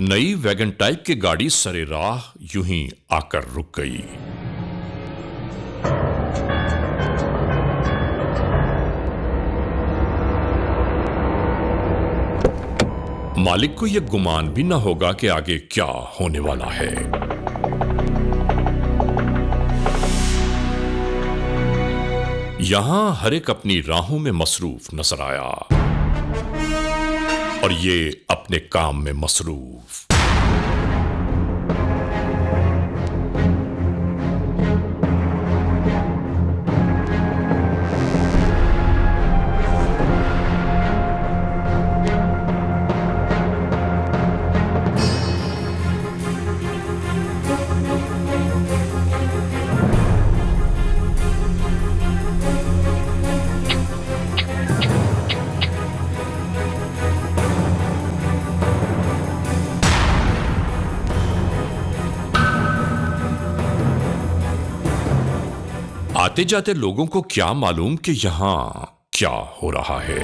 नई wagon type की गाड़ी सरे राह यूं ही आकर रुक गई। मालिक को यह गुमान भी न होगा कि आगे क्या होने वाला है। यहां हर एक अपनी राहों में मसरूफ नजर आया और ये अपने काम में मसरूफ। आते जाते लोगों को क्या मालूम कि यहां क्या हो रहा है।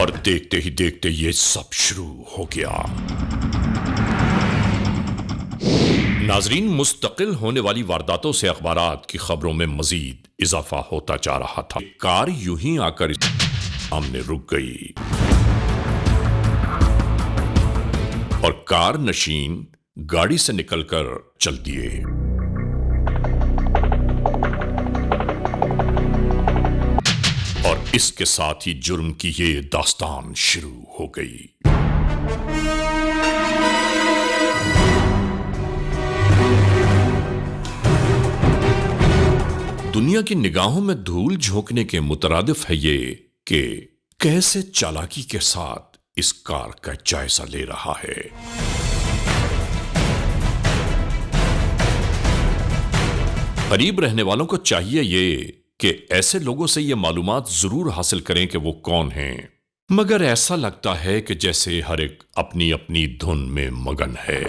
और देखते ही देखते ये सब शुरू हो गया। नाजरीन, मुस्तकिल होने वाली वारदातों से अखबारात की खबरों में मजीद इजाफा होता जा रहा था। कार यूं ही आकर सामने रुक गई और कार नशीन गाड़ी से निकलकर चल दिए। और इसके साथ ही जुर्म की ये दास्तान शुरू हो गई। दुनिया की निगाहों में धूल झोंकने के मुतरादिफ है ये कि कैसे चालाकी के साथ इस कार का जायजा ले रहा है। करीब रहने वालों को चाहिए ये कि ऐसे लोगों से ये मालूमात जरूर हासिल करें कि वो कौन हैं, मगर ऐसा लगता है कि जैसे हर एक अपनी अपनी धुन में मगन है।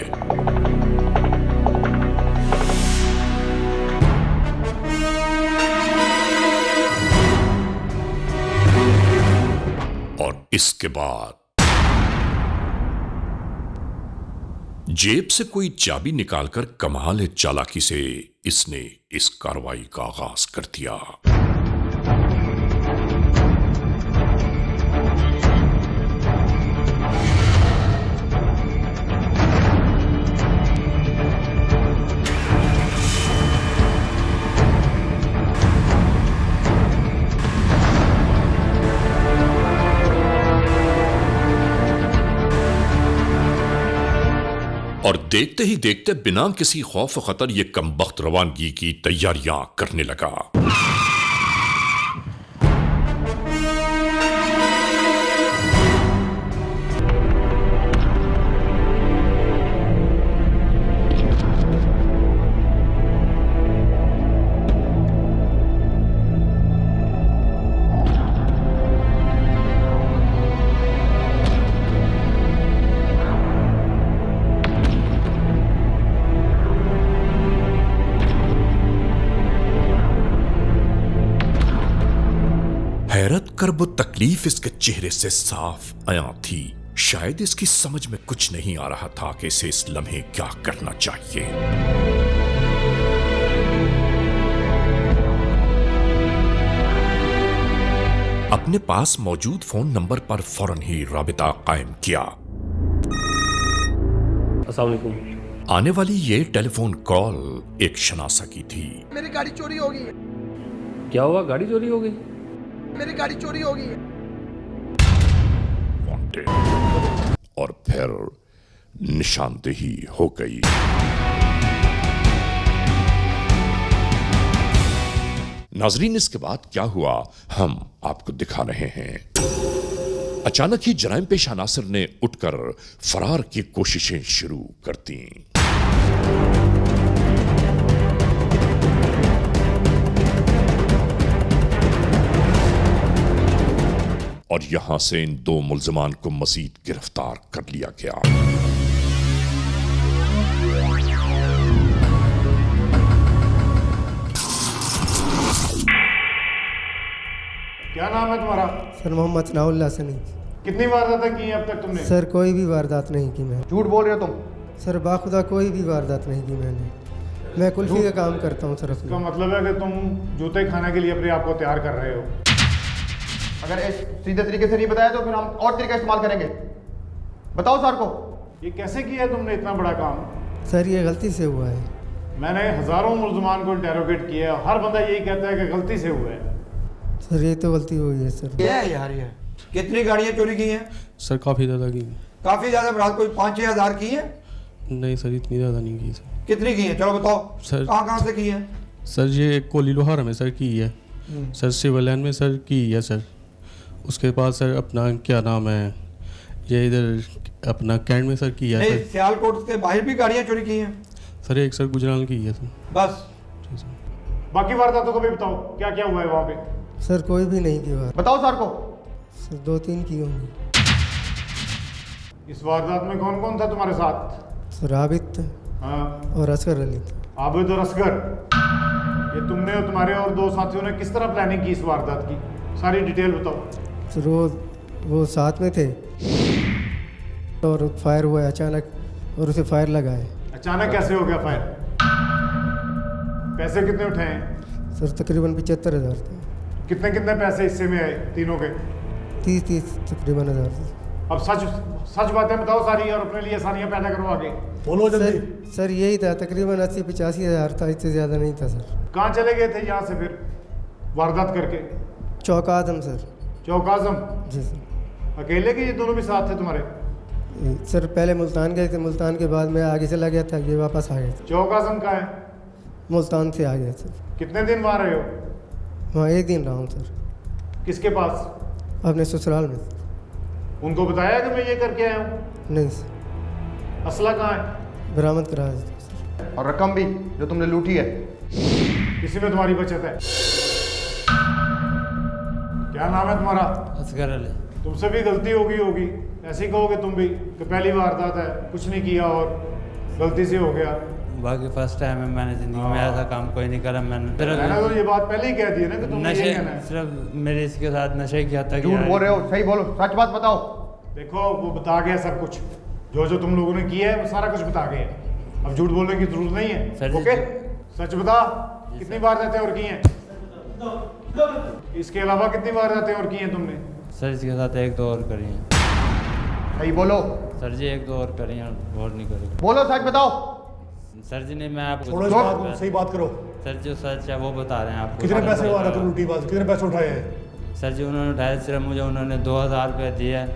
और इसके बाद जेब से कोई चाबी निकालकर कमाल चालाकी से इसने इस कार्रवाई का आगाज कर दिया। और देखते ही देखते बिना किसी खौफ खतर ये कमबख्त रवानगी की तैयारियां करने लगा। हैरत करब तकलीफ इसके चेहरे से साफ आया थी। शायद इसकी समझ में कुछ नहीं आ रहा था कि इसे इस लम्हे क्या करना चाहिए। अपने पास मौजूद फोन नंबर पर फौरन ही राबिता कायम किया। अस्सलाम वालेकुम। आने वाली ये टेलीफोन कॉल एक शनासा की थी। मेरी गाड़ी चोरी हो गई है। क्या हुआ? गाड़ी चोरी हो गई? मेरी गाड़ी चोरी हो गई है। वांटेड। और फिर निशानदेही हो गई। नाजरीन, इसके बाद क्या हुआ हम आपको दिखा रहे हैं। अचानक ही जराइम पेशा अनासर ने उठकर फरार की कोशिशें शुरू कर दी। और यहां से इन दो मुल्जिमान को मजीद गिरफ्तार कर लिया गया। क्या नाम है तुम्हारा? सर मोहम्मद सनाउल्लाह सनी। कितनी वारदातें की हैं अब तक तुमने? सर कोई भी वारदात नहीं की मैंने। झूठ बोल रहे हो तुम। सर बाखुदा कोई भी वारदात नहीं की मैंने। मैं कुल्फी का काम करता हूँ सर इसका अपना। मतलब है कि तुम जूते खाने के लिए अपने आप को तैयार कर रहे हो। अगर सीधे तरीके से नहीं बताया तो फिर हम और तरीका इस्तेमाल करेंगे। बताओ सर को। ये कैसे किया है तुमने इतना बड़ा काम? सर ये गलती से हुआ है। मैंने हजारों मुल्जमान को इंटेरोगेट किया है, हर बंदा यही कहता है कि गलती से हुआ है। सर ये तो गलती हुई है सर। क्या है यार ये? कितनी गाड़ियाँ चोरी की हैं? सर काफ़ी ज़्यादा की। काफी ज्यादा बरात, कोई 5-6 हजार की है? नहीं सर, इतनी ज़्यादा नहीं की सर। कितनी की है चलो बताओ। सर- कहाँ से की है? सर ये कोली लोहार में सर की है, सर सिविल लाइन में सर की है सर। उसके बाद सर अपना क्या नाम है, ये इधर अपना कैंट में सर की है नहीं, सर। सियालकोट के बाहर भी गाड़ियाँ चोरी की हैं? सर एक सर गुजराल की है सर। बस जी सर। बाकी वारदातों को भी बताओ, क्या क्या हुआ है वहाँ पे? सर कोई भी नहीं की बात। बताओ सर को। सर 2-3 की होंगी। इस वारदात में कौन कौन था तुम्हारे साथ? सर आबिद हाँ, और असगर अली था। आबिद और असगर। ये तुमने और तुम्हारे और दो साथियों ने किस तरह प्लानिंग की इस वारदात की? सारी डिटेल बताओ। सर वो साथ में थे और फायर हुआ अचानक और उसे फायर लगा है। अचानक कैसे हो गया फायर? पैसे कितने उठाए हैं? सर तकरीबन 75,000 थे। कितने कितने पैसे हिस्से में आए तीनों के? 30 तकरीबन हज़ार थे। अब सच सच बातें बताओ सारी, और अपने लिए आसानियां पैदा करो आगे। बोलो जल्दी। सर यही था, तकरीबन 80-85 हज़ार था, इससे ज़्यादा नहीं था सर। कहाँ चले गए थे यहाँ से फिर वारदात करके? चौक आदम सर। चौक आजम। जी सर। अकेले के ये दोनों भी साथ थे तुम्हारे? सर पहले मुल्तान गए थे, मुल्तान के बाद मैं आगे चला गया था, ये वापस आ गए थे। चौक आजम का है? मुल्तान से आ गए सर। कितने दिन वहाँ रहे हो? वहाँ 1 दिन रहा हूँ सर, किसके पास? अपने ससुराल में। उनको बताया कि मैं ये करके आया हूँ? नहीं सर, असला कहाँ है? बरामद करा दिया सर। और रकम भी जो तुमने लूटी है। किसी में तुम्हारी बचत है? क्या नाम है तुम्हारा? असगर अली। तुमसे भी गलती होगी। ऐसे ही कहोगे तुम भी कि पहली वारदात है, कुछ नहीं किया और गलती से हो गया। बाकी फर्स्ट टाइम है, मैंने ज़िंदगी में ऐसा काम कोई नहीं करा। मैंने मैंने तो ये बात पहले ही कह दी है ना कि तुमने ये नशे, कहना है। सिर्फ मेरे इसके साथ नशे किया था। झूठ बोल रहे हो, सही बोलो, सच बात बताओ। देखो वो बता गया सब कुछ, जो तुम लोगों ने किया है वो सारा कुछ बता गया। अब झूठ बोलने की जरूरत नहीं है। सर जी, ओके, सच बता, कितनी वारदातें और की हैं? इसके अलावा कितनी वारदातें और की हैं तुमने? सर इसके साथ 1-2 और करी हैं। सही बोलो, सर जी 1-2 और करी हैं, और नहीं करी। बोलो सच बताओ। सर जी नहीं, मैं आपको थोड़ा बात सही बात करो। सर जो सच है वो बता रहे हैं आपको। कितने सर, पैसे बता वाला रहा हूँ। लूटी बात, कितने पैसे उठाए हैं? सर जी उन्होंने उठाया, सिर्फ मुझे उन्होंने 2,000 रुपये दिए हैं,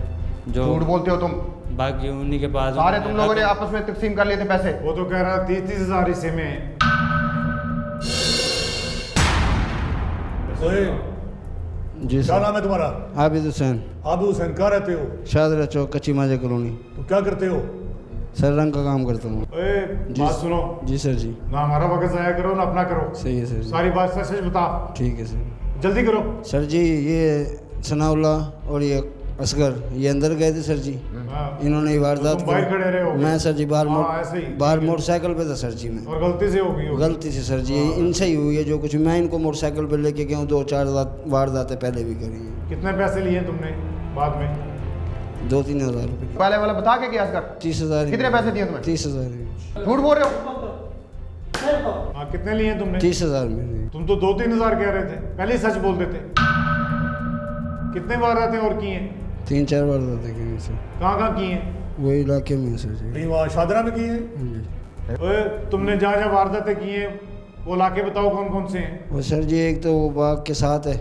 जो झूठ बोलते हो तुम। बाकी उन्हीं के पास सारे तुम लोगों ने आपस में तकसीम कर लिए थे पैसे। वो तो कह रहा 30-30 हज़ार हिस्से में है। ओए, जी क्या सर। नाम है तुम्हारा? आबिद हुसैन, आबिद हुसैन। कहाँ रहते हो? शाहदरा चौक, कच्ची माजा कॉलोनी। तो क्या करते हो? सर रंग का काम करता हूँ। ओए, बात सुनो, जी सर जी। ना हमारा वक्त जाया करो ना अपना करो। सही है सर जी। सारी बात सच सच बता, ठीक है सर। जल्दी करो। सर जी ये सनाउल्लाह और ये असगर ये अंदर गए थे सर जी। हाँ। इन्होंने ही वारदात तुम बाहर खड़े रहे होगे। मैं सर जी बाहर हाँ, ऐसे ही। बाहर मोटरसाइकिल पे था सर जी मैं। और गलती से हो गई होगी। गलती से सर जी इनसे ही हुई है जो कुछ। मैं इनको मोटरसाइकिल पे लेके गया हूँ, 2-4 वारदातें पहले भी करी हैं। कितने पैसे लिए तुमने बाद में? 2-3 हज़ार रुपये। पहले वाला बता के क्या कर। 30,000। कितने पैसे दिए तुम्हें? 30,000। झूठ बोल रहे हो। हाँ, कितने लिए तुमने? 30,000 में। तुम तो 2-3 हज़ार कह रहे थे, पहले ही सच बोल देते। कितने वारदातें और की हैं? 3-4 वारदातें की हैं सर। कहाँ की हैं? वही इलाके में है सर जी। नहीं, वहाँ शादरा में की है? हाँ जी। ओए, तुमने जहाँ जहाँ वारदातें की हैं वो इलाके बताओ कौन कौन से हैं? वो सर जी एक तो वो बाग के साथ है,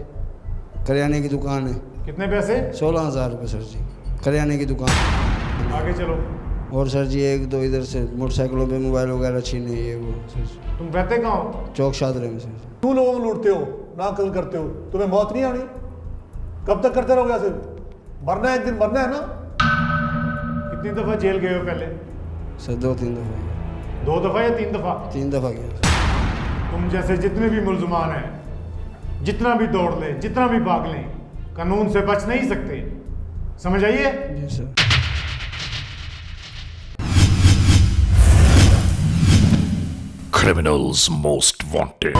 करियाने की दुकान है। कितने पैसे? 16,000 रुपये सर जी, करियाने की दुकान। आगे चलो। और सर जी 1-2 इधर से मोटरसाइकिलों पे मोबाइल वगैरह छीने, ये वो सर जी। तुम रहते कहाँ हो? चौक शादरे में सर जी। क्यों लोगों को लूटते हो, ना कल करते हो? तुम्हें मौत नहीं आनी? कब तक करते रहोगे ऐसे? मरना है, एक दिन मरना है ना। कितनी दफ़ा जेल गए हो पहले? सर 2-3 दफ़ा। 2 दफ़ा या 3 दफ़ा? 3 दफ़ा गया। तुम जैसे जितने भी मुल्ज़मान हैं, जितना भी दौड़ ले, जितना भी भाग लें, कानून से बच नहीं सकते। समझ आइए? जी सर। Criminals Most Wanted.